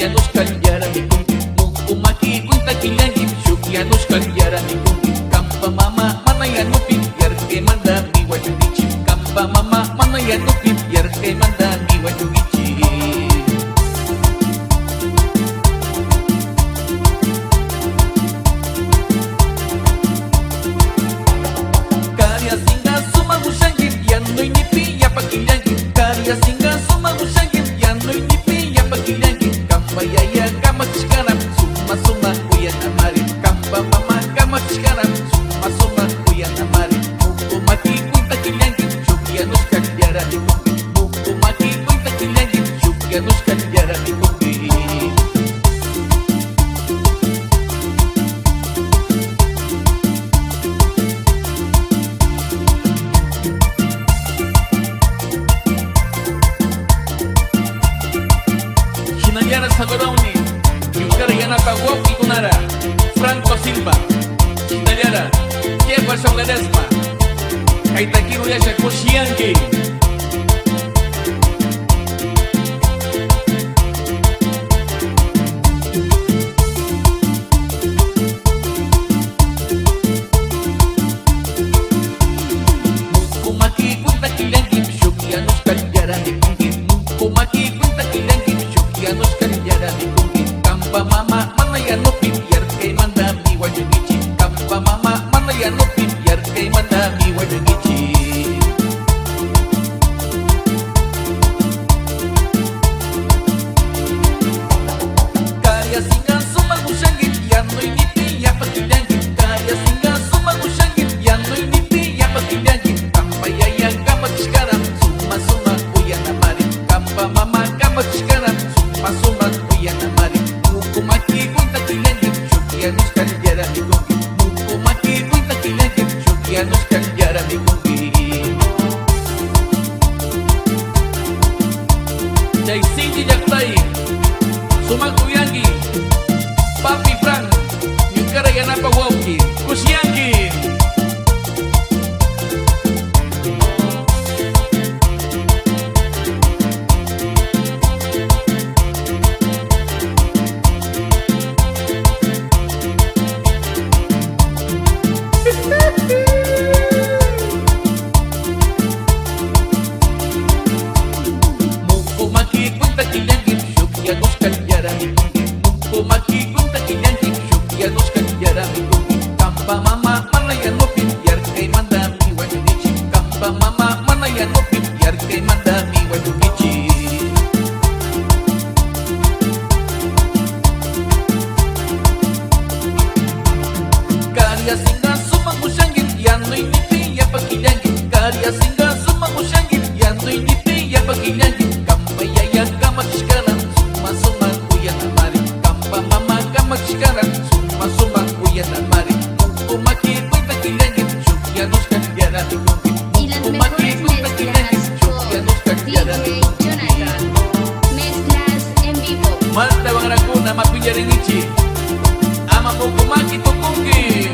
nos candiara mi kungi mukumaki kunta kilangim shukya nos candiara mi kungi kampa mama mana ya nupi biar ke manda mi waju gici kampa mama mana ya nupi biar ke manda mi waju gici karya singa suma mushangim yan no nipi ya pakilangim karya singa suma mushangim yan no nipi ya pakilangim kampa yaya kama chikaram suma suma uyan amari kampa mama kama chikaram suma suma uyan amari mukumaki kunta kilangim shukya nos candiara mi kungi mukumaki kunta kilangim shukya nos candiara mi kungi Hinayara Sagoroni, Yukara Yanapa Woki Kunara, Franco Silva, Hinayara, Jefa Songadesma, Kaitakiru Yasha Kushianki. Mukumaki kunta kilangim, Shukya nos candiara mi kungi, Mukumaki kunta kilangim, Shukya nos candiara mi kungi, Kampa mama mana ya nupi biar ke manda mi waju gici, Kampa mama mana ya nupi biar ke manda mi waju gici. Karya singa suma mushangit yan no inipi ya pakilangit, Karya singa suma mushangit yan no inipi ya pakilangit, Kampa yaya kama chikaram suma suma uyan amari, Kampa mama kama chikaram suma suma uyan amari, mukumaki kunta kilangit shukya nos candiara mi kungi, mukumaki kunta kilangit shukya nos candiara mi kungi. Jai Sidi Jaktai, Sumak Uyangi, Papi Frank, Yukara Yanapa Woki, Kushiangi. Mukumaki kunta kilangim, Shukya nos candiara mi kungi, Mukumaki kunta kilangim, Shukya nos candiara mi kungi, Kampa mama mana ya nupi biar ke manda mi waju gici, Kampa mama mana ya nupi biar ke manda mi waju gici. Karya singa suma mushangit yan no inipi ya pakilangit, Karya singa suma mushangit yan no inipi ya pakilangit, Kampa yaya kama chikaram suma suma uyan amari, Kampa mama kama chikaram suma suma uyan amari, mukumaki kunta kilangit shukya nos candiara mi kungi, Y las mukumaki mejores kunta kilangit mezclas shukya nos con candiara mi DJ kungi. Jonathan. Mezclas en vivo. Malta Bangrakuna mapilya rin ichi, ama mukumaki tukungi.